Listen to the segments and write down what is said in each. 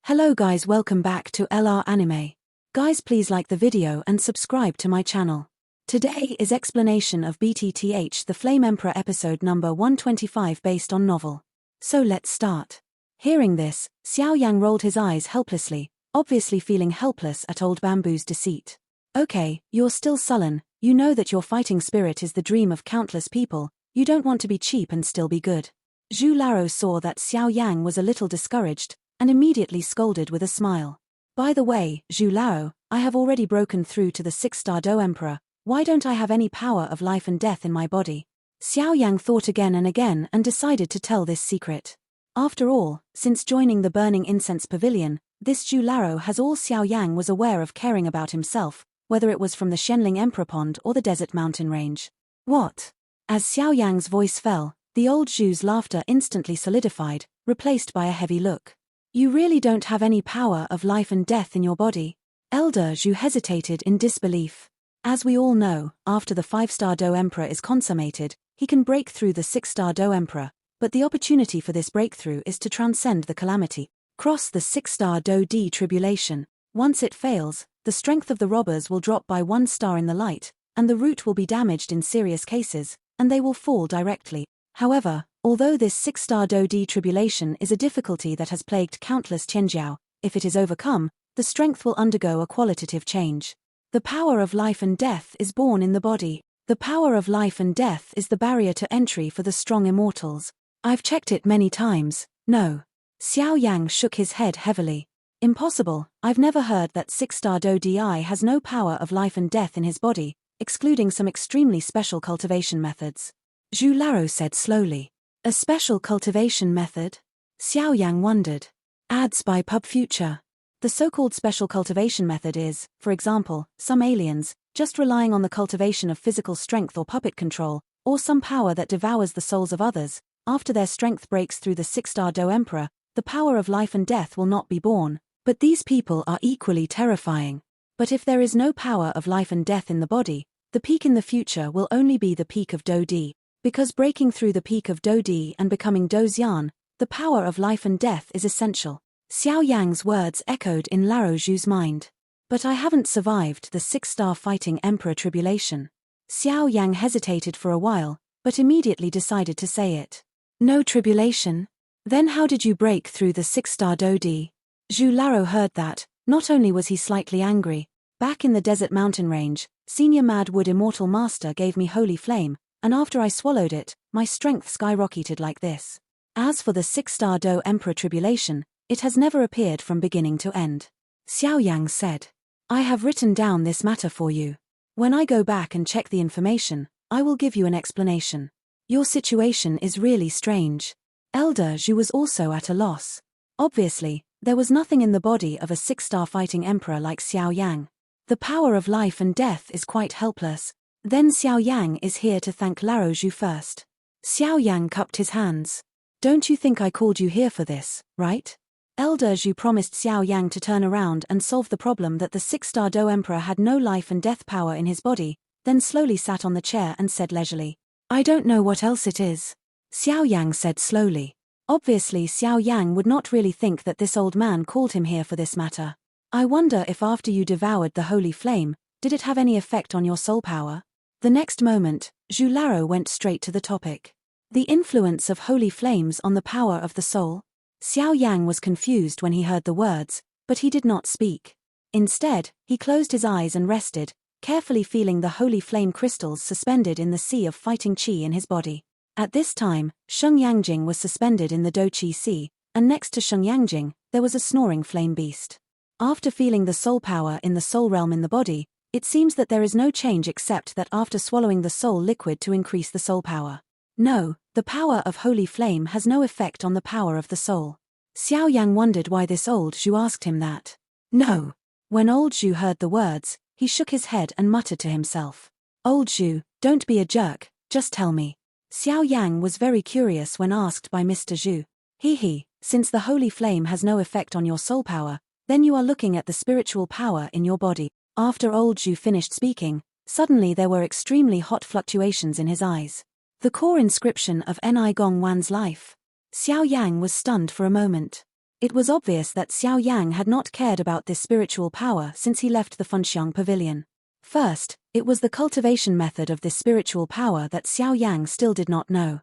Hello guys, welcome back to LR Anime. Guys, please like the video and subscribe to my channel. Today is explanation of BTTH the Flame Emperor episode number 125 based on novel. So let's start. Hearing this, Xiao Yan rolled his eyes helplessly, obviously feeling helpless at old Bamboo's deceit. Okay, you're still sullen, you know that your fighting spirit is the dream of countless people, you don't want to be cheap and still be good. Zhu Laro saw that Xiao Yang was a little discouraged, and immediately scolded with a smile. By the way, Zhu Laro, I have already broken through to the 6-star Do Emperor, why don't I have any power of life and death in my body? Xiao Yang thought again and decided to tell this secret. After all, since joining the Burning Incense Pavilion, this Zhu Laro has all Xiao Yang was aware of caring about himself, whether it was from the Shenling Emperor Pond or the Desert Mountain Range. What? As Xiao Yang's voice fell, the old Zhu's laughter instantly solidified, replaced by a heavy look. You really don't have any power of life and death in your body? Elder Zhu hesitated in disbelief. As we all know, after the 5-star Do Emperor is consummated, he can break through the 6-star Do Emperor, but the opportunity for this breakthrough is to transcend the calamity, cross the 6-star Do D tribulation. Once it fails, the strength of the robbers will drop by 1 star in the light, and the route will be damaged in serious cases, and they will fall directly. However, although this 6-star Do D tribulation is a difficulty that has plagued countless Tianjiao, if it is overcome, the strength will undergo a qualitative change. The power of life and death is born in the body. The power of life and death is the barrier to entry for the strong immortals. I've checked it many times, no. Xiao Yang shook his head heavily. Impossible, I've never heard that 6-star Do Di has no power of life and death in his body, excluding some extremely special cultivation methods. Zhu Laro said slowly. A special cultivation method? Xiao Yang wondered. Ads by Pub Future. The so-called special cultivation method is, for example, some aliens, just relying on the cultivation of physical strength or puppet control, or some power that devours the souls of others. After their strength breaks through the 6-star Do Emperor, the power of life and death will not be born, but these people are equally terrifying. But if there is no power of life and death in the body, the peak in the future will only be the peak of Do Di. Because breaking through the peak of Do Di and becoming Do Xian, the power of life and death is essential. Xiao Yang's words echoed in Laro Zhu's mind. But I haven't survived the 6-star fighting Emperor tribulation. Xiao Yang hesitated for a while, but immediately decided to say it. No tribulation? Then how did you break through the 6-star Do Di? Zhu Laro heard that. Not only was he slightly angry, back in the Desert Mountain Range, Senior Madwood Immortal Master gave me Holy Flame, and after I swallowed it, my strength skyrocketed like this. As for the 6-star Do Emperor tribulation, it has never appeared from beginning to end. Xiao Yang said. I have written down this matter for you. When I go back and check the information, I will give you an explanation. Your situation is really strange. Elder Zhu was also at a loss. Obviously, there was nothing in the body of a 6-star fighting emperor like Xiao Yang. The power of life and death is quite helpless. Then Xiao Yang is here to thank Laro Zhu first. Xiao Yang cupped his hands. Don't you think I called you here for this, right? Elder Zhu promised Xiao Yang to turn around and solve the problem that the 6-star Do Emperor had no life and death power in his body, then slowly sat on the chair and said leisurely. I don't know what else it is. Xiao Yang said slowly. Obviously Xiao Yang would not really think that this old man called him here for this matter. I wonder if after you devoured the holy flame, did it have any effect on your soul power? The next moment, Zhu Laro went straight to the topic. The influence of holy flames on the power of the soul? Xiao Yang was confused when he heard the words, but he did not speak. Instead, he closed his eyes and rested, carefully feeling the holy flame crystals suspended in the sea of fighting qi in his body. At this time, Sheng Yangjing was suspended in the Do Qi Sea, and next to Sheng Yangjing, there was a snoring flame beast. After feeling the soul power in the soul realm in the body, it seems that there is no change except that after swallowing the soul liquid to increase the soul power. No, the power of holy flame has no effect on the power of the soul. Xiao Yang wondered why this old Zhu asked him that. No. When old Zhu heard the words, he shook his head and muttered to himself. Old Zhu, don't be a jerk, just tell me. Xiao Yang was very curious when asked by Mr. Zhu. Since the holy flame has no effect on your soul power, then you are looking at the spiritual power in your body. After old Zhu finished speaking, suddenly there were extremely hot fluctuations in his eyes. The core inscription of Ni Gong Wan's life. Xiao Yang was stunned for a moment. It was obvious that Xiao Yang had not cared about this spiritual power since he left the Funxiang pavilion. First, it was the cultivation method of this spiritual power that Xiao Yang still did not know.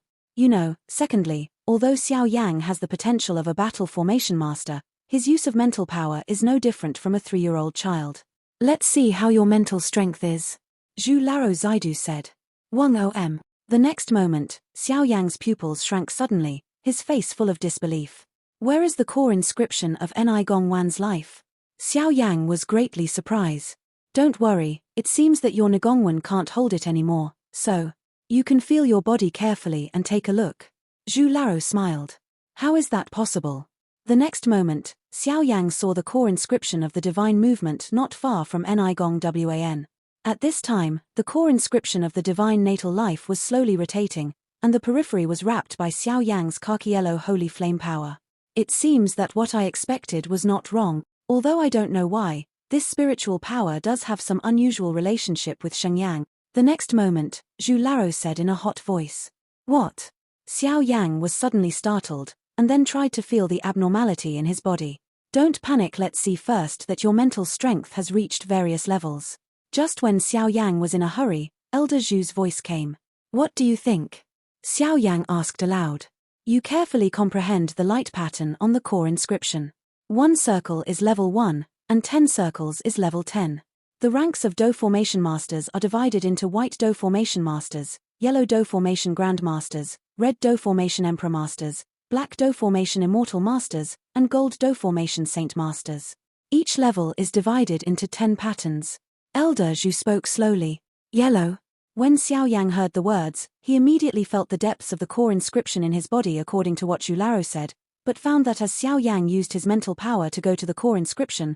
Secondly, although Xiao Yang has the potential of a battle formation master, his use of mental power is no different from a 3-year-old child. Let's see how your mental strength is, Zhu Laro Zaidu said. Wang Om. The next moment, Xiao Yang's pupils shrank suddenly, his face full of disbelief. Where is the core inscription of Ni Gong Wan's life? Xiao Yang was greatly surprised. Don't worry, it seems that your Ngongwan can't hold it anymore, so you can feel your body carefully and take a look. Zhu Laro smiled. How is that possible? The next moment, Xiao Yang saw the core inscription of the divine movement not far from Ni Gong Wan. At this time, the core inscription of the divine natal life was slowly rotating, and the periphery was wrapped by Xiao Yang's khaki yellow holy flame power. It seems that what I expected was not wrong, although I don't know why. This spiritual power does have some unusual relationship with Shenyang. The next moment, Zhu Laro said in a hot voice. What? Xiao Yang was suddenly startled, and then tried to feel the abnormality in his body. Don't panic, let's see first that your mental strength has reached various levels. Just when Xiao Yang was in a hurry, Elder Zhu's voice came. What do you think? Xiao Yang asked aloud. You carefully comprehend the light pattern on the core inscription. 1 circle is level 1, and 10 circles is level 10. The ranks of Do Formation Masters are divided into White Do Formation Masters, Yellow Do Formation Grand Masters, Red Do Formation Emperor Masters, Black Do Formation Immortal Masters, and Gold Do Formation Saint Masters. Each level is divided into 10 patterns. Elder Zhu spoke slowly. Yellow. When Xiao Yang heard the words, he immediately felt the depths of the core inscription in his body according to what Zhu Laro said, but found that as Xiao Yang used his mental power to go to the core inscription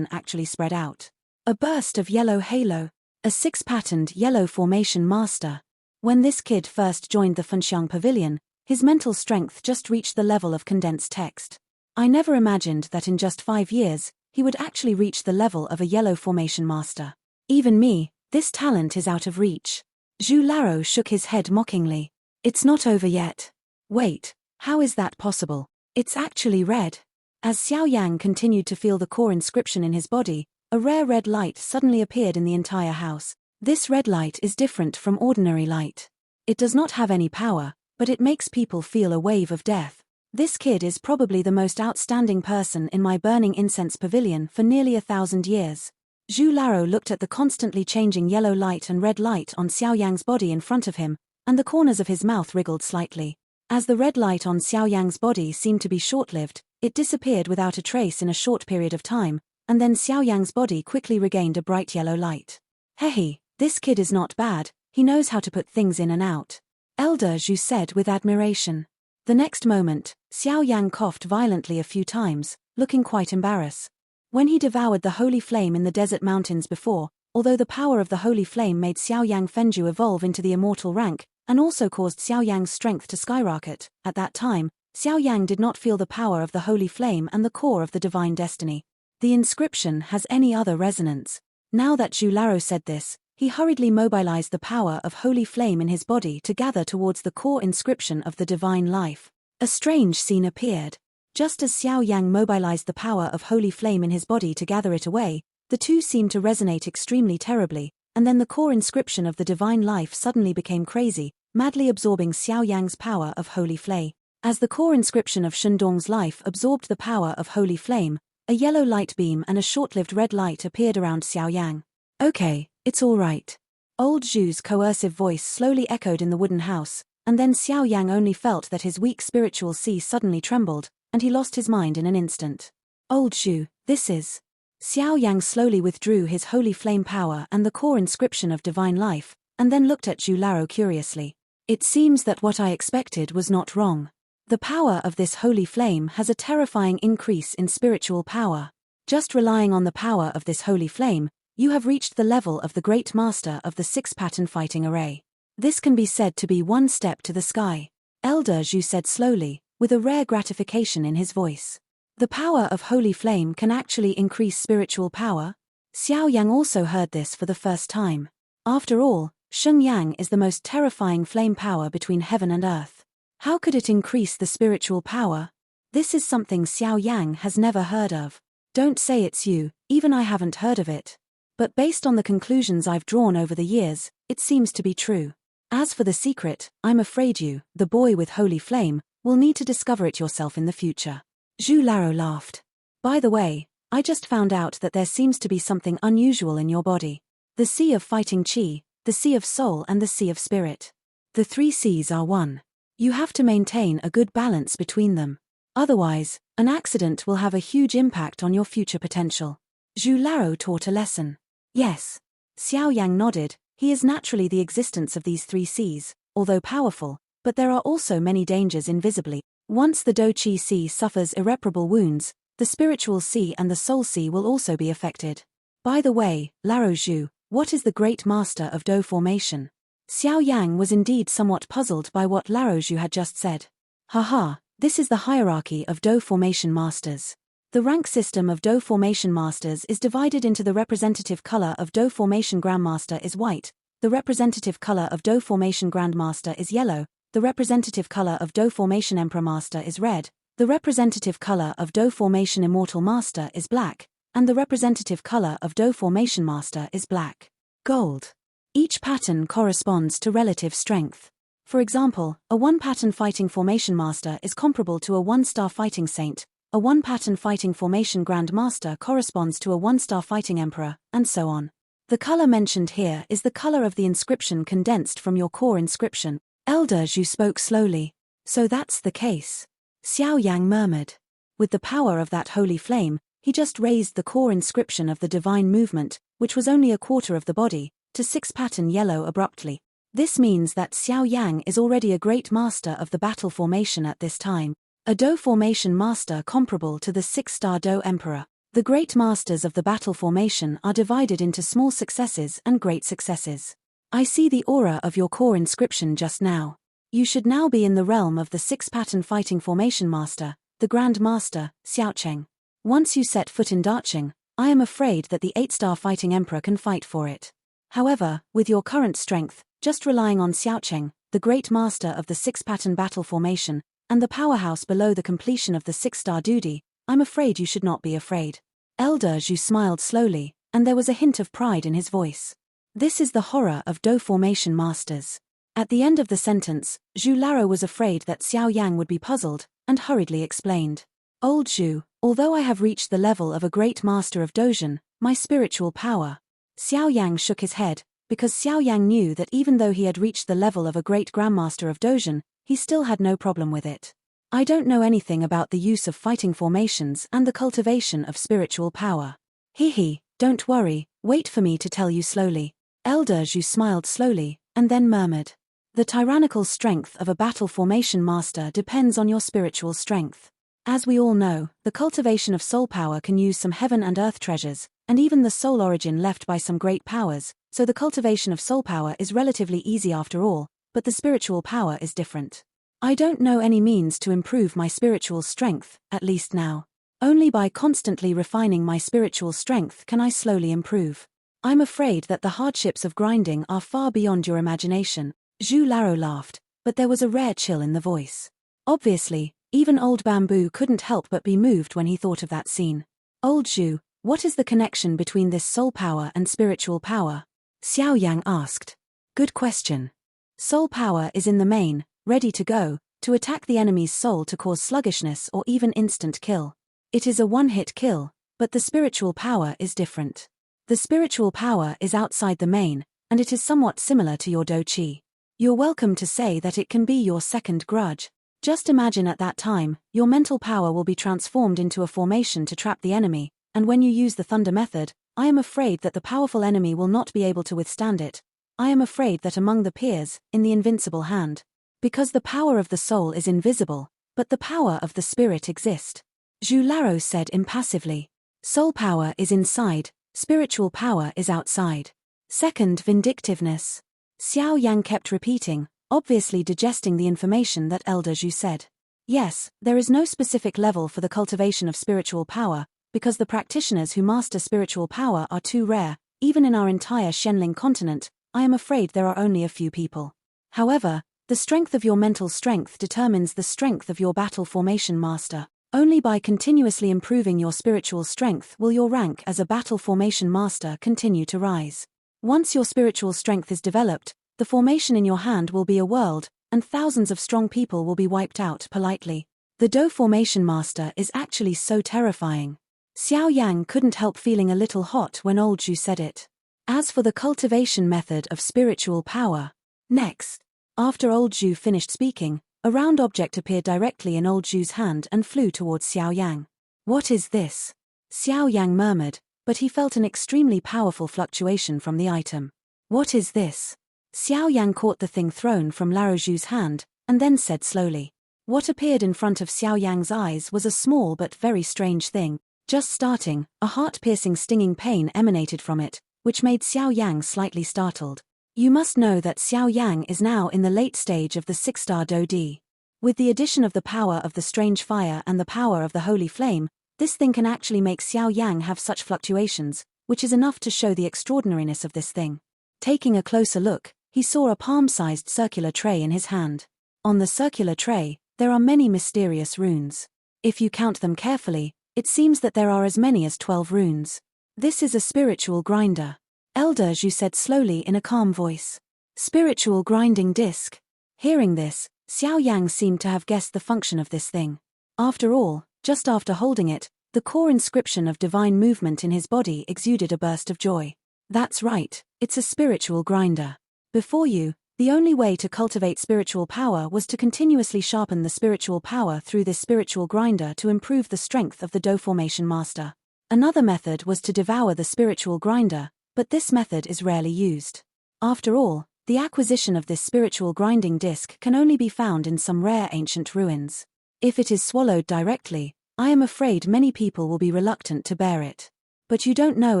actually spread out. A burst of yellow halo. A 6-patterned yellow formation master. When this kid first joined the Funxiang pavilion, his mental strength just reached the level of condensed text. I never imagined that in just 5 years, he would actually reach the level of a yellow formation master. Even me, this talent is out of reach. Zhu Laro shook his head mockingly. It's not over yet. Wait, how is that possible? It's actually red. As Xiao Yang continued to feel the core inscription in his body, a rare red light suddenly appeared in the entire house. This red light is different from ordinary light. It does not have any power, but it makes people feel a wave of death. This kid is probably the most outstanding person in my burning incense pavilion for nearly 1,000 years. Zhu Laro looked at the constantly changing yellow light and red light on Xiao Yang's body in front of him, and the corners of his mouth wriggled slightly. As the red light on Xiao Yang's body seemed to be short-lived, it disappeared without a trace in a short period of time, and then Xiao Yang's body quickly regained a bright yellow light. Hey, this kid is not bad, he knows how to put things in and out. Elder Zhu said with admiration. The next moment, Xiao Yang coughed violently a few times, looking quite embarrassed. When he devoured the holy flame in the desert mountains before, although the power of the holy flame made Xiao Yang Fenju evolve into the immortal rank, and also caused Xiao Yang's strength to skyrocket, at that time, Xiao Yang did not feel the power of the holy flame and the core of the divine destiny. The inscription has any other resonance. Now that Zhu Laro said this, he hurriedly mobilized the power of holy flame in his body to gather towards the core inscription of the divine life. A strange scene appeared. Just as Xiao Yang mobilized the power of holy flame in his body to gather it away, the two seemed to resonate extremely terribly, and then the core inscription of the divine life suddenly became crazy, madly absorbing Xiao Yang's power of holy flame. As the core inscription of Shendong's life absorbed the power of holy flame, a yellow light beam and a short-lived red light appeared around Xiao Yang. Okay, it's all right. Old Zhu's coercive voice slowly echoed in the wooden house, and then Xiao Yang only felt that his weak spiritual sea suddenly trembled, and he lost his mind in an instant. Old Zhu, this is... Xiao Yang slowly withdrew his holy flame power and the core inscription of divine life, and then looked at Zhu Laro curiously. It seems that what I expected was not wrong. The power of this holy flame has a terrifying increase in spiritual power. Just relying on the power of this holy flame, you have reached the level of the great master of the 6-pattern fighting array. This can be said to be one step to the sky. Elder Zhu said slowly, with a rare gratification in his voice. The power of holy flame can actually increase spiritual power? Xiao Yang also heard this for the first time. After all, Sheng Yang is the most terrifying flame power between heaven and earth. How could it increase the spiritual power? This is something Xiao Yang has never heard of. Don't say it's you, even I haven't heard of it. But based on the conclusions I've drawn over the years, it seems to be true. As for the secret, I'm afraid you, the boy with holy flame, will need to discover it yourself in the future. Zhu Laro laughed. By the way, I just found out that there seems to be something unusual in your body. The sea of fighting qi, the sea of soul and the sea of spirit. The three seas are one. You have to maintain a good balance between them. Otherwise, an accident will have a huge impact on your future potential. Zhu Laro taught a lesson. Yes. Xiao Yang nodded. He is naturally the existence of these three seas, although powerful, but there are also many dangers invisibly. Once the Do Qi Sea suffers irreparable wounds, the spiritual sea and the soul sea will also be affected. By the way, Laro Zhu, what is the great master of Do formation? Xiao Yang was indeed somewhat puzzled by what Laro Zhu had just said. Haha, this is the hierarchy of Do formation masters. The rank system of Do formation masters is divided into the representative color of Do formation grandmaster is white, the representative color of Do formation grandmaster is yellow, the representative color of Do formation emperor master is red, the representative color of Do formation immortal master is black, and the representative color of Do formation master is black. Gold. Each pattern corresponds to relative strength. For example, a 1-pattern fighting formation master is comparable to a 1-star fighting saint, a 1-pattern fighting formation Grand Master corresponds to a 1-star fighting emperor, and so on. The color mentioned here is the color of the inscription condensed from your core inscription. Elder Zhu spoke slowly. So that's the case. Xiao Yang murmured. With the power of that holy flame, he just raised the core inscription of the divine movement, which was only a quarter of the body, to 6-pattern yellow abruptly. This means that Xiao Yang is already a great master of the battle formation at this time. A Do formation master comparable to the 6-star Do Emperor. The great masters of the battle formation are divided into small successes and great successes. I see the aura of your core inscription just now. You should now be in the realm of the 6-pattern fighting formation master, the Grand Master, Xiaocheng. Once you set foot in Dacheng, I am afraid that the 8-star fighting emperor can fight for it. However, with your current strength, just relying on Xiaocheng, the great master of the 6-pattern battle formation, and the powerhouse below the completion of the 6-star duty, I'm afraid you should not be afraid. Elder Zhu smiled slowly, and there was a hint of pride in his voice. This is the horror of Do formation masters. At the end of the sentence, Zhu Laro was afraid that Xiao Yang would be puzzled, and hurriedly explained. Old Zhu, although I have reached the level of a great master of Dozhen, my spiritual power. Xiao Yang shook his head, because Xiao Yang knew that even though he had reached the level of a great grandmaster of Dozhen, he still had no problem with it. I don't know anything about the use of fighting formations and the cultivation of spiritual power. He, don't worry, wait for me to tell you slowly. Elder Zhu smiled slowly, and then murmured. The tyrannical strength of a battle formation master depends on your spiritual strength. As we all know, the cultivation of soul power can use some heaven and earth treasures, and even the soul origin left by some great powers, so the cultivation of soul power is relatively easy after all, but the spiritual power is different. I don't know any means to improve my spiritual strength, at least now. Only by constantly refining my spiritual strength can I slowly improve. I'm afraid that the hardships of grinding are far beyond your imagination. Zhu Laro laughed, but there was a rare chill in the voice. Obviously, even old Bamboo couldn't help but be moved when he thought of that scene. Old Zhu, what is the connection between this soul power and spiritual power? Xiao Yang asked. Good question. Soul power is in the main, ready to go, to attack the enemy's soul to cause sluggishness or even instant kill. It is a one-hit kill, but the spiritual power is different. The spiritual power is outside the main, and it is somewhat similar to your Do Qi. You're welcome to say that it can be your second grudge. Just imagine at that time, your mental power will be transformed into a formation to trap the enemy, and when you use the thunder method, I am afraid that the powerful enemy will not be able to withstand it. I am afraid that among the peers, in the invincible hand. Because the power of the soul is invisible, but the power of the spirit exists. Zhu Laro said impassively. Soul power is inside, spiritual power is outside. Second, vindictiveness. Xiao Yang kept repeating, obviously digesting the information that Elder Zhu said. Yes, there is no specific level for the cultivation of spiritual power, because the practitioners who master spiritual power are too rare. Even in our entire Shenling continent, I am afraid there are only a few people. However, the strength of your mental strength determines the strength of your battle formation master. Only by continuously improving your spiritual strength will your rank as a battle formation master continue to rise. Once your spiritual strength is developed, the formation in your hand will be a world, and thousands of strong people will be wiped out politely. The Do formation master is actually so terrifying. Xiao Yang couldn't help feeling a little hot when old Zhu said it. As for the cultivation method of spiritual power. Next. After old Zhu finished speaking, a round object appeared directly in old Zhu's hand and flew towards Xiao Yang. What is this? Xiao Yang murmured, but he felt an extremely powerful fluctuation from the item. What is this? Xiao Yang caught the thing thrown from Lao Zhu's hand, and then said slowly. What appeared in front of Xiao Yang's eyes was a small but very strange thing. Just starting, a heart-piercing stinging pain emanated from it, which made Xiao Yang slightly startled. You must know that Xiao Yang is now in the late stage of the 6-star Do D. With the addition of the power of the strange fire and the power of the holy flame, this thing can actually make Xiao Yang have such fluctuations, which is enough to show the extraordinariness of this thing. Taking a closer look, he saw a palm-sized circular tray in his hand. On the circular tray, there are many mysterious runes. If you count them carefully, it seems that there are as many as 12 runes. This is a spiritual grinder. Elder Zhu said slowly in a calm voice. Spiritual grinding disc. Hearing this, Xiao Yang seemed to have guessed the function of this thing. After all, just after holding it, the core inscription of divine movement in his body exuded a burst of joy. That's right, it's a spiritual grinder. Before you, the only way to cultivate spiritual power was to continuously sharpen the spiritual power through this spiritual grinder to improve the strength of the Do formation master. Another method was to devour the spiritual grinder, but this method is rarely used. After all, the acquisition of this spiritual grinding disc can only be found in some rare ancient ruins. If it is swallowed directly, I am afraid many people will be reluctant to bear it. But you don't know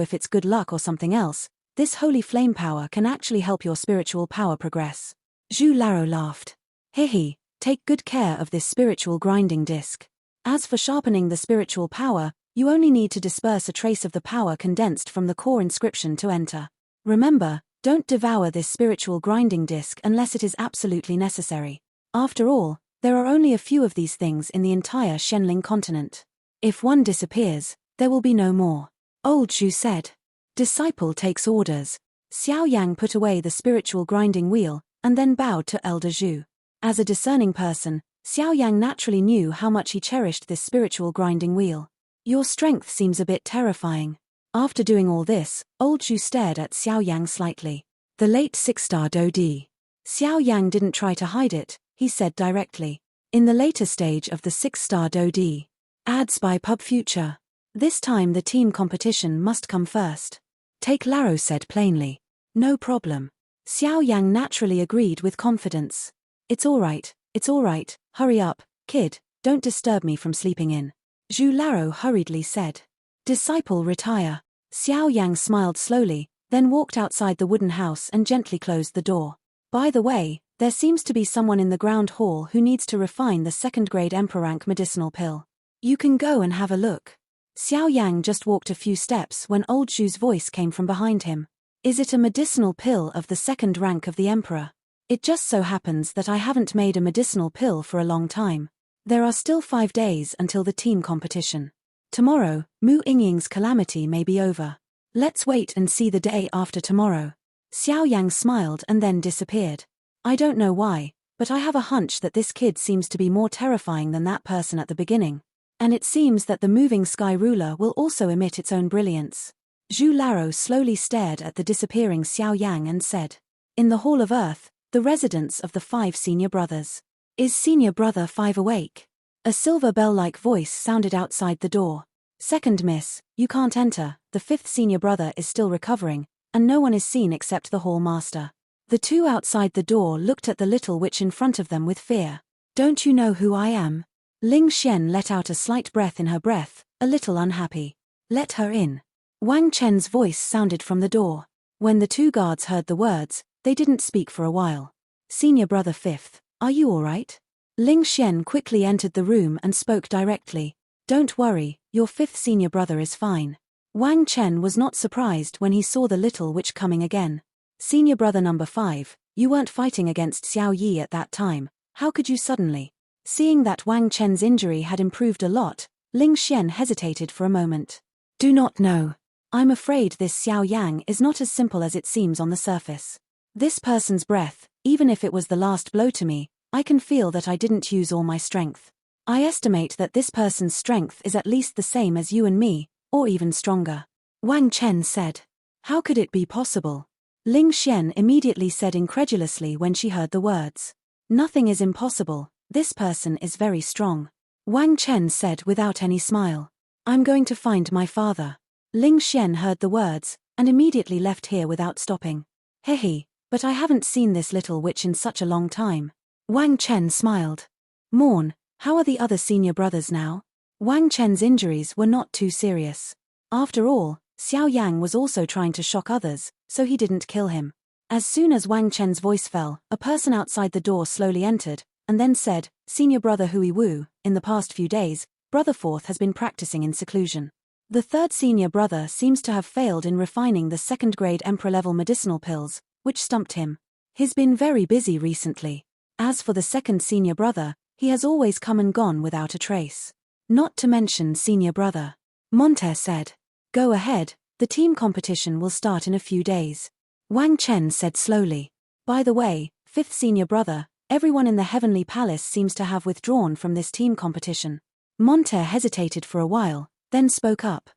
if it's good luck or something else. This holy flame power can actually help your spiritual power progress. Zhu Laro laughed. Hehe, take good care of this spiritual grinding disc. As for sharpening the spiritual power, you only need to disperse a trace of the power condensed from the core inscription to enter. Remember, don't devour this spiritual grinding disc unless it is absolutely necessary. After all, there are only a few of these things in the entire Shenling continent. If one disappears, there will be no more. Old Zhu said. Disciple takes orders. Xiao Yang put away the spiritual grinding wheel, and then bowed to Elder Zhu. As a discerning person, Xiao Yang naturally knew how much he cherished this spiritual grinding wheel. Your strength seems a bit terrifying. After doing all this, old Zhu stared at Xiao Yang slightly. The late 6-star Do D. Xiao Yang didn't try to hide it, he said directly. In the later stage of the 6-star Do D. Ads by Pub Future. This time the team competition must come first. Take Laro said plainly. No problem. Xiao Yang naturally agreed with confidence. It's all right, hurry up, kid, don't disturb me from sleeping in. Zhu Laro hurriedly said. Disciple retire. Xiao Yang smiled slowly, then walked outside the wooden house and gently closed the door. By the way, there seems to be someone in the ground hall who needs to refine the 2nd-grade Emperor rank medicinal pill. You can go and have a look. Xiao Yang just walked a few steps when old Zhu's voice came from behind him. Is it a medicinal pill of the 2nd rank of the Emperor? It just so happens that I haven't made a medicinal pill for a long time. There are still 5 days until the team competition. Tomorrow, Mu Yingying's calamity may be over. Let's wait and see the day after tomorrow. Xiao Yang smiled and then disappeared. I don't know why, but I have a hunch that this kid seems to be more terrifying than that person at the beginning. And it seems that the moving sky ruler will also emit its own brilliance. Zhu Laro slowly stared at the disappearing Xiao Yang and said. In the Hall of Earth, the residence of the 5 senior brothers. Is Senior Brother 5 awake? A silver bell-like voice sounded outside the door. Second miss, you can't enter, the 5th senior brother is still recovering, and no one is seen except the hall master. The 2 outside the door looked at the little witch in front of them with fear. Don't you know who I am? Ling Xian let out a slight breath in her breath, a little unhappy. Let her in. Wang Chen's voice sounded from the door. When the 2 guards heard the words, they didn't speak for a while. Senior Brother 5th, are you all right? Ling Xian quickly entered the room and spoke directly. Don't worry, your 5th senior brother is fine. Wang Chen was not surprised when he saw the little witch coming again. Senior Brother number 5, you weren't fighting against Xiao Yi at that time, how could you suddenly? Seeing that Wang Chen's injury had improved a lot, Ling Xian hesitated for a moment. Do not know. I'm afraid this Xiao Yang is not as simple as it seems on the surface. This person's breath, even if it was the last blow to me, I can feel that I didn't use all my strength. I estimate that this person's strength is at least the same as you and me, or even stronger. Wang Chen said. How could it be possible? Ling Xian immediately said incredulously when she heard the words. Nothing is impossible, this person is very strong. Wang Chen said without any smile. I'm going to find my father. Ling Xian heard the words, and immediately left here without stopping. Hehe, but I haven't seen this little witch in such a long time. Wang Chen smiled. Morn, how are the other senior brothers now? Wang Chen's injuries were not too serious. After all, Xiao Yang was also trying to shock others, so he didn't kill him. As soon as Wang Chen's voice fell, a person outside the door slowly entered, and then said, Senior brother Hui Wu, in the past few days, brother fourth has been practicing in seclusion. The third senior brother seems to have failed in refining the second-grade emperor-level medicinal pills, which stumped him. He's been very busy recently. As for the second senior brother, he has always come and gone without a trace. Not to mention senior brother. Monte said. Go ahead, the team competition will start in a few days. Wang Chen said slowly. By the way, fifth senior brother, everyone in the Heavenly Palace seems to have withdrawn from this team competition. Monte hesitated for a while, then spoke up.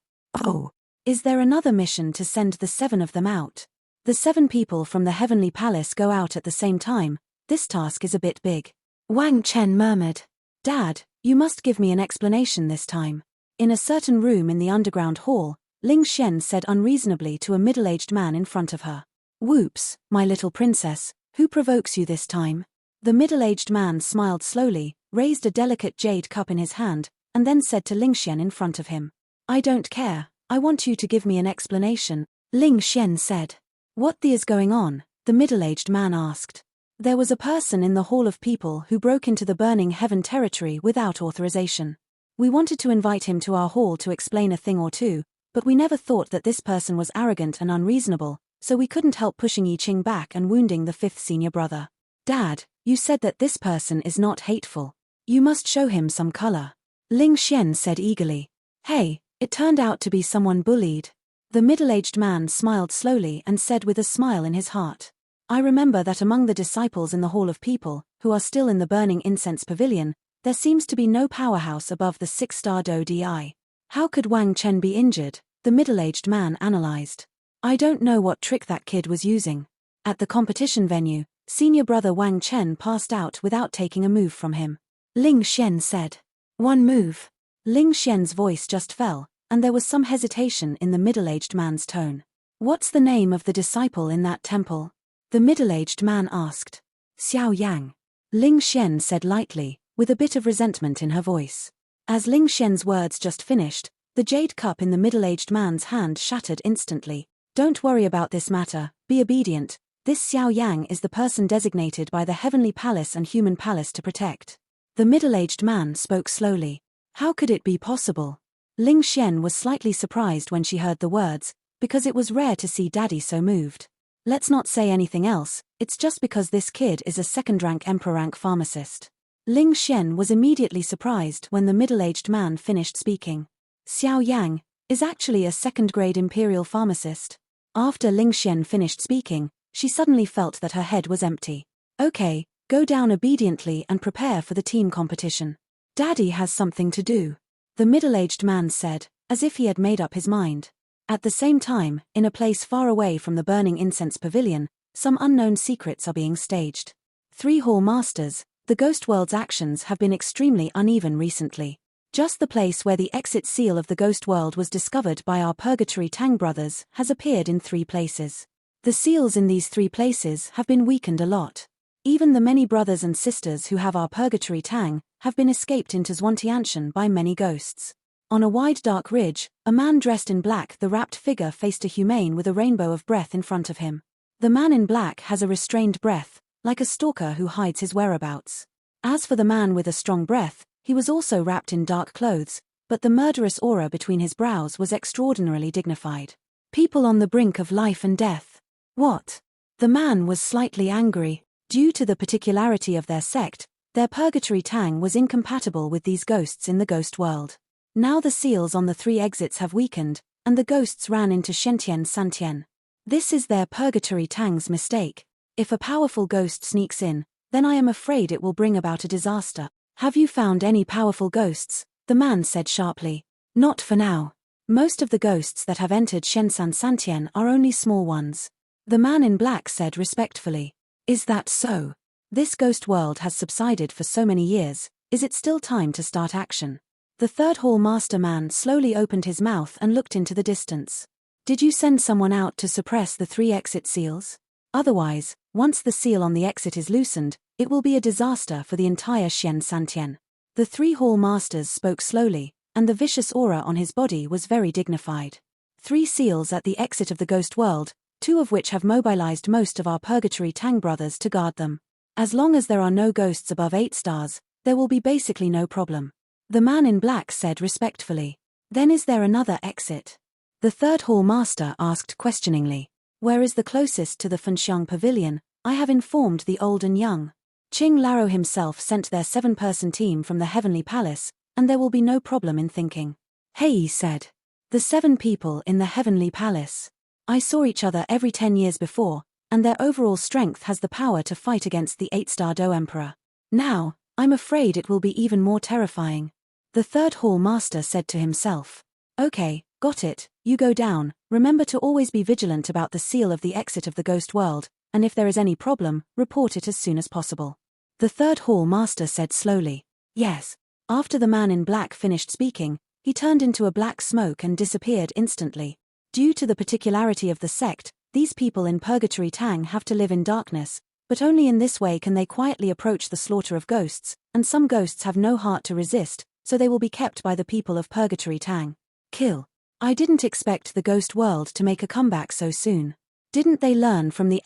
Oh, is there another mission to send the 7 of them out? The 7 people from the Heavenly Palace go out at the same time, this task is a bit big. Wang Chen murmured. Dad, you must give me an explanation this time. In a certain room in the underground hall, Ling Xian said unreasonably to a middle-aged man in front of her. Whoops, my little princess, who provokes you this time? The middle-aged man smiled slowly, raised a delicate jade cup in his hand, and then said to Ling Xian in front of him. I don't care, I want you to give me an explanation, Ling Xian said. What the is going on? The middle-aged man asked. There was a person in the Hall of People who broke into the Burning Heaven territory without authorization. We wanted to invite him to our hall to explain a thing or two, but we never thought that this person was arrogant and unreasonable, so we couldn't help pushing Yi Qing back and wounding the 5th senior brother. Dad, you said that this person is not hateful. You must show him some color. Ling Xian said eagerly. Hey, it turned out to be someone bullied. The middle-aged man smiled slowly and said with a smile in his heart. I remember that among the disciples in the Hall of People, who are still in the Burning Incense Pavilion, there seems to be no powerhouse above the 6-star Do Di. How could Wang Chen be injured? The middle-aged man analyzed. I don't know what trick that kid was using. At the competition venue, senior brother Wang Chen passed out without taking a move from him. Ling Xian said. One move. Ling Xian's voice just fell, and there was some hesitation in the middle-aged man's tone. What's the name of the disciple in that temple? The middle-aged man asked. Xiao Yang. Ling Xian said lightly, with a bit of resentment in her voice. As Ling Xian's words just finished, the jade cup in the middle-aged man's hand shattered instantly. Don't worry about this matter, be obedient. This Xiao Yang is the person designated by the Heavenly Palace and Human Palace to protect. The middle-aged man spoke slowly. How could it be possible? Ling Xian was slightly surprised when she heard the words, because it was rare to see Daddy so moved. Let's not say anything else, it's just because this kid is a second-rank emperor-rank pharmacist. Ling Xian was immediately surprised when the middle-aged man finished speaking. Xiao Yang is actually a second-grade imperial pharmacist. After Ling Xian finished speaking, she suddenly felt that her head was empty. Okay, go down obediently and prepare for the team competition. Daddy has something to do. The middle-aged man said, as if he had made up his mind. At the same time, in a place far away from the Burning Incense Pavilion, some unknown secrets are being staged. 3 Hall Masters, the Ghost World's actions have been extremely uneven recently. Just the place where the exit seal of the Ghost World was discovered by our Purgatory Tang brothers has appeared in 3 places. The seals in these 3 places have been weakened a lot. Even the many brothers and sisters who have our Purgatory Tang have been escaped into Zhuantianshan by many ghosts. On a wide dark ridge, a man dressed in black, the wrapped figure faced a humane with a rainbow of breath in front of him. The man in black has a restrained breath, like a stalker who hides his whereabouts. As for the man with a strong breath, he was also wrapped in dark clothes, but the murderous aura between his brows was extraordinarily dignified. People on the brink of life and death. What? The man was slightly angry. Due to the particularity of their sect, Their purgatory tang was incompatible with these ghosts in the ghost world. Now the seals on the 3 exits have weakened, and the ghosts ran into Shentian Santian. This is their purgatory tang's mistake. If a powerful ghost sneaks in, then I am afraid it will bring about a disaster. Have you found any powerful ghosts? The man said sharply. Not for now. Most of the ghosts that have entered Shensan Santian are only small ones. The man in black said respectfully. Is that so? This ghost world has subsided for so many years, is it still time to start action? The third hall master man slowly opened his mouth and looked into the distance. Did you send someone out to suppress the 3 exit seals? Otherwise, once the seal on the exit is loosened, it will be a disaster for the entire Shen Santian. The 3 hall masters spoke slowly, and the vicious aura on his body was very dignified. 3 seals at the exit of the ghost world, 2 of which have mobilized most of our purgatory tang brothers to guard them. As long as there are no ghosts above 8 stars, there will be basically no problem. The man in black said respectfully. Then is there another exit? The third hall master asked questioningly. Where is the closest to the Fenxiang Pavilion? I have informed the old and young. Qing Laro himself sent their 7-person team from the Heavenly Palace, and there will be no problem in thinking. He said. The 7 people in the Heavenly Palace. I saw each other every 10 years before, and their overall strength has the power to fight against the 8-star Do Emperor. Now, I'm afraid it will be even more terrifying. The third hall master said to himself. Okay, got it, you go down, remember to always be vigilant about the seal of the exit of the ghost world, and if there is any problem, report it as soon as possible. The third hall master said slowly. Yes. After the man in black finished speaking, he turned into a black smoke and disappeared instantly. Due to the particularity of the sect, these people in Purgatory Tang have to live in darkness, but only in this way can they quietly approach the slaughter of ghosts, and some ghosts have no heart to resist, so they will be kept by the people of Purgatory Tang. Kill. I didn't expect the ghost world to make a comeback so soon. Didn't they learn from the *****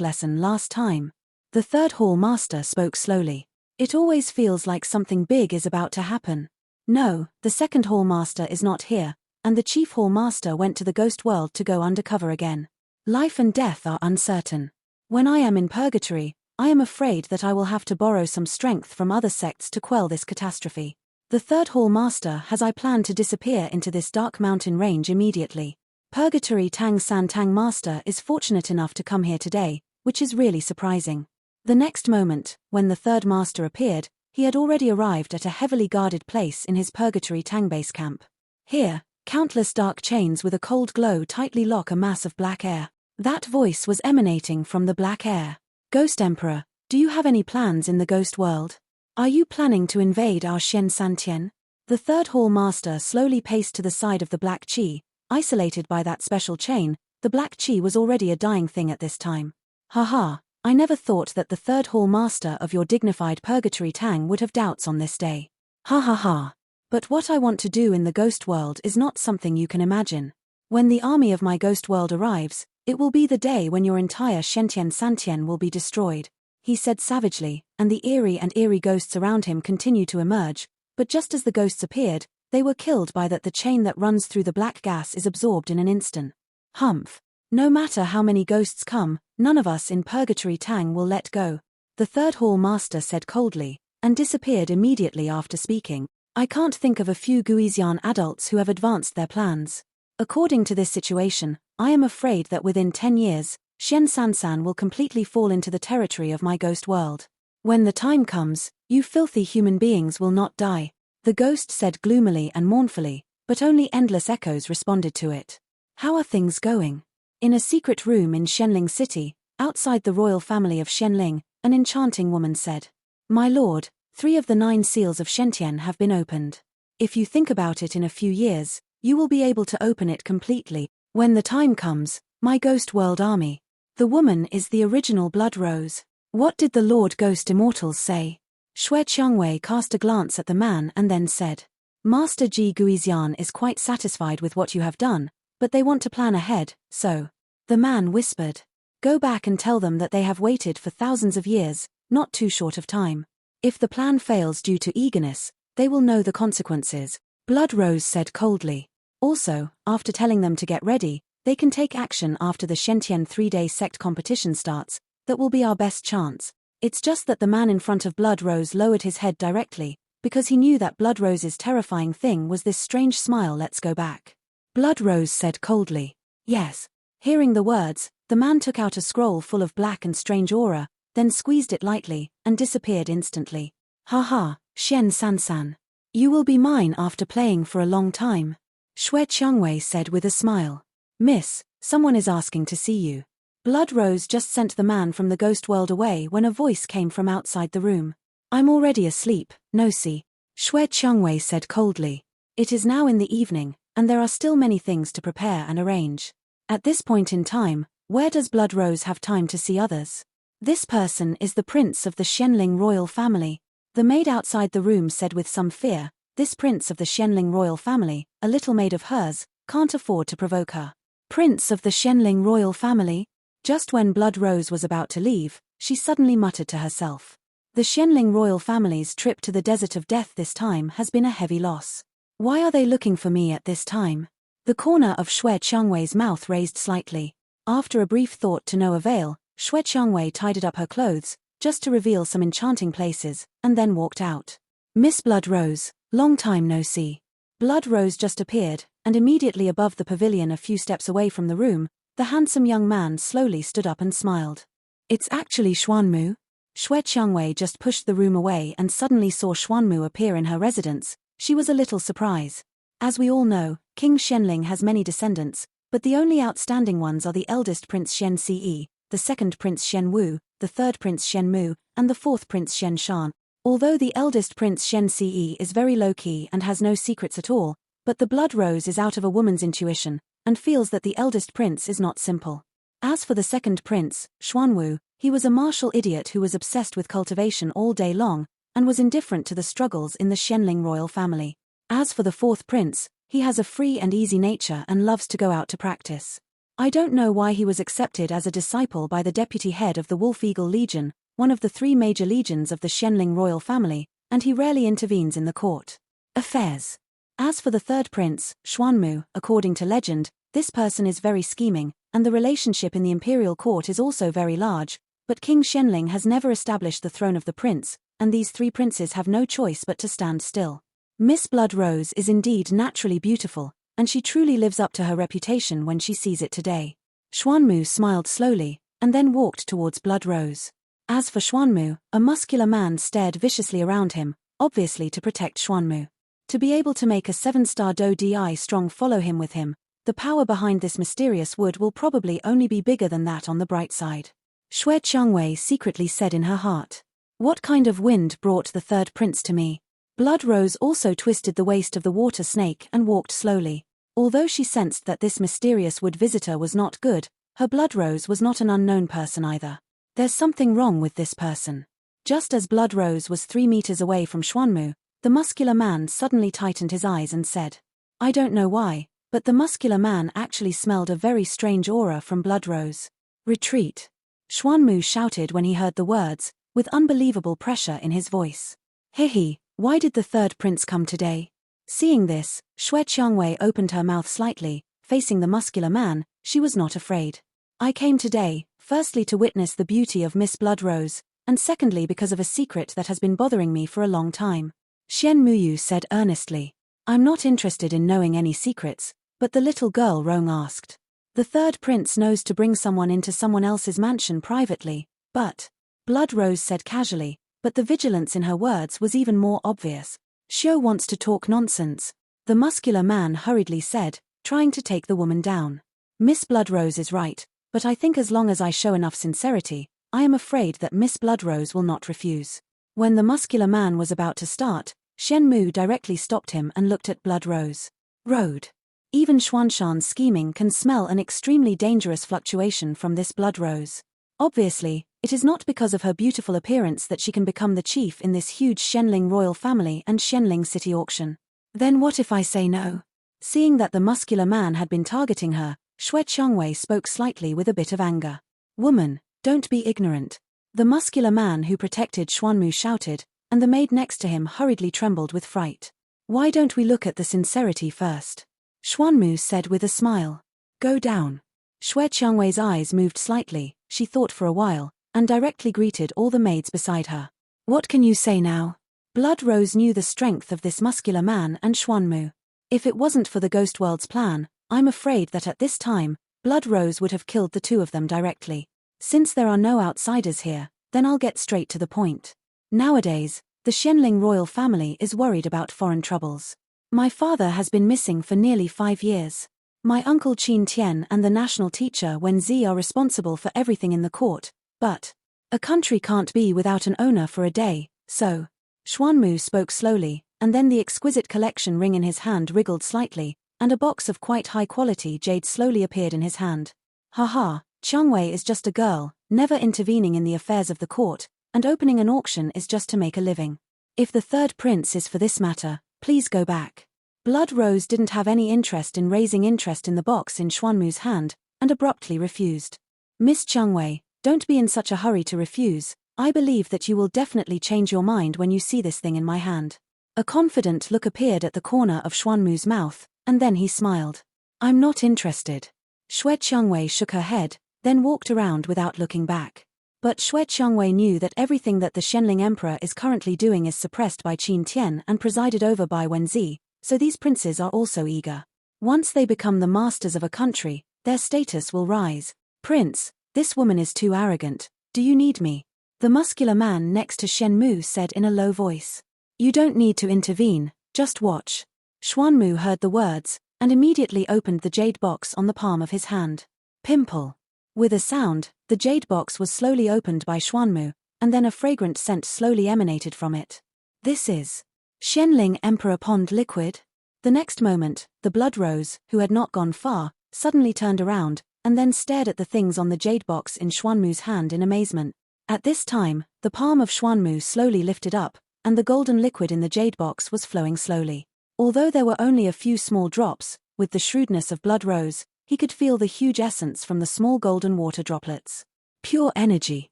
lesson last time? The third hall master spoke slowly. It always feels like something big is about to happen. No, the second hall master is not here, and the chief hall master went to the ghost world to go undercover again. Life and death are uncertain. When I am in purgatory, I am afraid that I will have to borrow some strength from other sects to quell this catastrophe. The third hall master has I plan to disappear into this dark mountain range immediately. Purgatory Tang San Tang master is fortunate enough to come here today, which is really surprising. The next moment, when the third master appeared, he had already arrived at a heavily guarded place in his Purgatory Tang base camp. Here, countless dark chains with a cold glow tightly lock a mass of black air. That voice was emanating from the black air. Ghost Emperor, do you have any plans in the ghost world? Are you planning to invade our Shen Santian? The third hall master slowly paced to the side of the black chi. Isolated by that special chain, the black chi was already a dying thing at this time. Haha, I never thought that the third hall master of your dignified Purgatory Tang would have doubts on this day. Ha ha ha. But what I want to do in the ghost world is not something you can imagine. When the army of my ghost world arrives, it will be the day when your entire Shentian Santian will be destroyed, he said savagely, and the eerie ghosts around him continued to emerge, but just as the ghosts appeared, they were killed by that the chain that runs through the black gas is absorbed in an instant. Humph. No matter how many ghosts come, none of us in Purgatory Tang will let go, the third hall master said coldly, and disappeared immediately after speaking. I can't think of a few Guizian adults who have advanced their plans. According to this situation, I am afraid that within 10 years, Shen Sansan will completely fall into the territory of my ghost world. When the time comes, you filthy human beings will not die, the ghost said gloomily and mournfully, but only endless echoes responded to it. How are things going? In a secret room in Shenling City, outside the royal family of Shenling, an enchanting woman said, My lord, 3 of the 9 seals of Shentian have been opened. If you think about it in a few years, you will be able to open it completely. When the time comes, my ghost world army. The woman is the original Blood Rose. What did the Lord Ghost Immortals say? Xue Qiangwei cast a glance at the man and then said, Master Ji Guizian is quite satisfied with what you have done, but they want to plan ahead, so. The man whispered. Go back and tell them that they have waited for thousands of years, not too short of time. If the plan fails due to eagerness, they will know the consequences, Blood Rose said coldly. Also, after telling them to get ready, they can take action after the Shentian 3-day sect competition starts. That will be our best chance. It's just that the man in front of Blood Rose lowered his head directly, because he knew that Blood Rose's terrifying thing was this strange smile. Let's go back. Blood Rose said coldly. Yes. Hearing the words, the man took out a scroll full of black and strange aura, then squeezed it lightly, and disappeared instantly. Ha, Shen San. You will be mine after playing for a long time. Xue Qiangwei said with a smile. Miss, someone is asking to see you. Blood Rose just sent the man from the ghost world away when a voice came from outside the room. I'm already asleep, no see. Xue Qiangwei said coldly. It is now in the evening, and there are still many things to prepare and arrange. At this point in time, where does Blood Rose have time to see others? This person is the prince of the Xianling royal family. The maid outside the room said with some fear, this prince of the Xianling royal family, a little maid of hers, can't afford to provoke her. Prince of the Xianling royal family? Just when Blood Rose was about to leave, she suddenly muttered to herself. The Xianling royal family's trip to the desert of death this time has been a heavy loss. Why are they looking for me at this time? The corner of Xue Qiangwei's mouth raised slightly. After a brief thought to no avail, Xue Qiangwei tidied up her clothes, just to reveal some enchanting places, and then walked out. Miss Blood Rose, long time no see. Blood Rose just appeared, and immediately above the pavilion a few steps away from the room, the handsome young man slowly stood up and smiled. It's actually Xuanmu. Xue Qiangwei just pushed the room away and suddenly saw Xuanmu appear in her residence. She was a little surprised. As we all know, King Xianling has many descendants, but the only outstanding ones are the eldest Prince Xian Ce, the second Prince Xian Wu, the third Prince Xian Mu, and the fourth Prince Xian Shan. Although the eldest Prince Xian Ce is very low-key and has no secrets at all, but the Blood Rose is out of a woman's intuition, and feels that the eldest prince is not simple. As for the second prince, Xuanwu, he was a martial idiot who was obsessed with cultivation all day long, and was indifferent to the struggles in the Xianling royal family. As for the fourth prince, he has a free and easy nature and loves to go out to practice. I don't know why he was accepted as a disciple by the deputy head of the Wolf Eagle Legion, one of the 3 major legions of the Xianling royal family, and he rarely intervenes in the court affairs. As for the third prince, Xuanmu, according to legend, this person is very scheming, and the relationship in the imperial court is also very large, but King Xianling has never established the throne of the prince, and these 3 princes have no choice but to stand still. Miss Blood Rose is indeed naturally beautiful, and she truly lives up to her reputation when she sees it today. Xuanmu smiled slowly, and then walked towards Blood Rose. As for Xuanmu, a muscular man stared viciously around him, obviously to protect Xuanmu. To be able to make a 7-star Do Di strong follow him with him, the power behind this mysterious wood will probably only be bigger than that on the bright side. Xue Qiangwei secretly said in her heart. What kind of wind brought the third prince to me? Blood Rose also twisted the waist of the water snake and walked slowly. Although she sensed that this mysterious wood visitor was not good, her Blood Rose was not an unknown person either. There's something wrong with this person. Just as Blood Rose was 3 meters away from Xuanmu, the muscular man suddenly tightened his eyes and said, I don't know why, but the muscular man actually smelled a very strange aura from Blood Rose. Retreat. Xuanmu shouted when he heard the words, with unbelievable pressure in his voice. Hehe, why did the third prince come today? Seeing this, Xue Qiangwei opened her mouth slightly, facing the muscular man. She was not afraid. I came today, firstly to witness the beauty of Miss Blood Rose, and secondly because of a secret that has been bothering me for a long time. Xian Muyu said earnestly. I'm not interested in knowing any secrets, but the little girl Rong asked. The third prince knows to bring someone into someone else's mansion privately, but, Blood Rose said casually, but the vigilance in her words was even more obvious. Xiao wants to talk nonsense, the muscular man hurriedly said, trying to take the woman down. Miss Blood Rose is right, but I think as long as I show enough sincerity, I am afraid that Miss Blood Rose will not refuse. When the muscular man was about to start, Shen Mu directly stopped him and looked at Blood Rose. Road. Even Xuanshan's scheming can smell an extremely dangerous fluctuation from this Blood Rose. Obviously, it is not because of her beautiful appearance that she can become the chief in this huge Xianling royal family and Xianling city auction. Then what if I say no? Seeing that the muscular man had been targeting her, Xue Qiangwei spoke slightly with a bit of anger. Woman, don't be ignorant. The muscular man who protected Xuanmu shouted, and the maid next to him hurriedly trembled with fright. Why don't we look at the sincerity first? Xuanmu said with a smile. Go down. Xue Qiangwei's eyes moved slightly, she thought for a while, and directly greeted all the maids beside her. What can you say now? Blood Rose knew the strength of this muscular man and Xuanmu. If it wasn't for the Ghost World's plan, I'm afraid that at this time, Blood Rose would have killed the two of them directly. Since there are no outsiders here, then I'll get straight to the point. Nowadays, the Xianling royal family is worried about foreign troubles. My father has been missing for nearly 5 years. My uncle Qin Tian and the national teacher Wen Zi are responsible for everything in the court, but a country can't be without an owner for a day, so. Xuanmu spoke slowly, and then the exquisite collection ring in his hand wriggled slightly, and a box of quite high-quality jade slowly appeared in his hand. Haha, Qiangwei is just a girl, never intervening in the affairs of the court, and opening an auction is just to make a living. If the third prince is for this matter, please go back. Blood Rose didn't have any interest in raising interest in the box in Xuanmu's hand, and abruptly refused. Miss Qiangwei, don't be in such a hurry to refuse. I believe that you will definitely change your mind when you see this thing in my hand. A confident look appeared at the corner of Xuanmu's mouth, and then he smiled. I'm not interested. Xue Qiangwei shook her head, then walked around without looking back. But Xue Qiangwei knew that everything that the Xianling Emperor is currently doing is suppressed by Qin Tian and presided over by Wen Zi, so these princes are also eager. Once they become the masters of a country, their status will rise. Prince, this woman is too arrogant. Do you need me? The muscular man next to Xuanmu said in a low voice. You don't need to intervene, just watch. Xuanmu heard the words, and immediately opened the jade box on the palm of his hand. Pimple. With a sound, the jade box was slowly opened by Xuanmu, and then a fragrant scent slowly emanated from it. This is Xianling Emperor Pond liquid? The next moment, the Blood Rose, who had not gone far, suddenly turned around, and then stared at the things on the jade box in Xuanmu's hand in amazement. At this time, the palm of Xuanmu slowly lifted up, and the golden liquid in the jade box was flowing slowly. Although there were only a few small drops, with the shrewdness of Blood Rose, he could feel the huge essence from the small golden water droplets. Pure energy.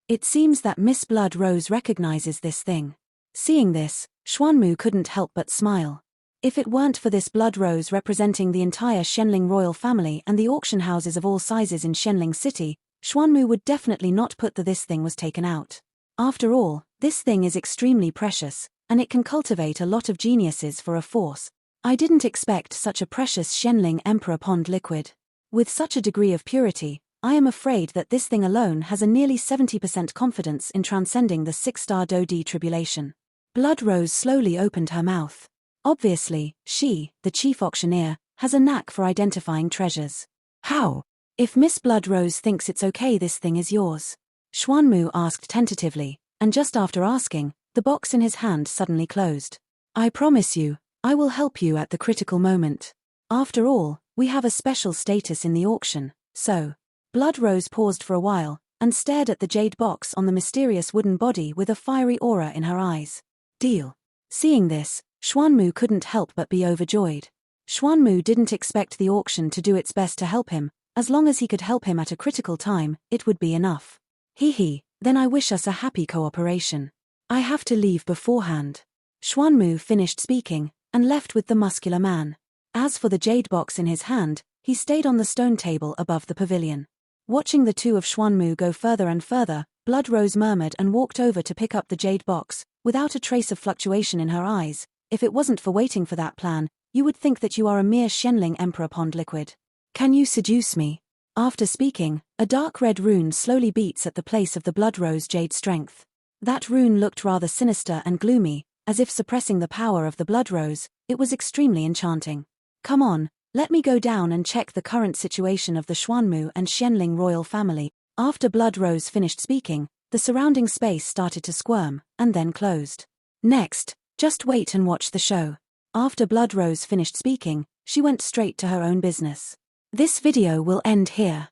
It seems that Miss Blood Rose recognizes this thing. Seeing this, Xuanmu couldn't help but smile. If it weren't for this Blood Rose representing the entire Xianling royal family and the auction houses of all sizes in Xianling City, Xuanmu would definitely not put this thing was taken out. After all, this thing is extremely precious, and it can cultivate a lot of geniuses for a force. I didn't expect such a precious Xianling Emperor Pond liquid. With such a degree of purity, I am afraid that this thing alone has a nearly 70% confidence in transcending the 6-star Do-D tribulation. Blood Rose slowly opened her mouth. Obviously, she, the chief auctioneer, has a knack for identifying treasures. How? If Miss Blood Rose thinks it's okay, this thing is yours. Xuanmu asked tentatively, and just after asking, the box in his hand suddenly closed. I promise you, I will help you at the critical moment. After all, we have a special status in the auction, so. Blood Rose paused for a while, and stared at the jade box on the mysterious wooden body with a fiery aura in her eyes. Deal. Seeing this, Xuanmu couldn't help but be overjoyed. Xuanmu didn't expect the auction to do its best to help him. As long as he could help him at a critical time, it would be enough. Hee, then I wish us a happy cooperation. I have to leave beforehand. Xuanmu finished speaking, and left with the muscular man. As for the jade box in his hand, he stayed on the stone table above the pavilion. Watching the two of Xuanmu go further and further, Blood Rose murmured and walked over to pick up the jade box, without a trace of fluctuation in her eyes. If it wasn't for waiting for that plan, you would think that you are a mere Xianling Emperor Pond liquid. Can you seduce me? After speaking, a dark red rune slowly beats at the place of the Blood Rose jade strength. That rune looked rather sinister and gloomy, as if suppressing the power of the Blood Rose. It was extremely enchanting. Come on, let me go down and check the current situation of the Xuanmu and Xianling royal family. After Blood Rose finished speaking, the surrounding space started to squirm, and then closed. Next, just wait and watch the show. After Blood Rose finished speaking, she went straight to her own business. This video will end here.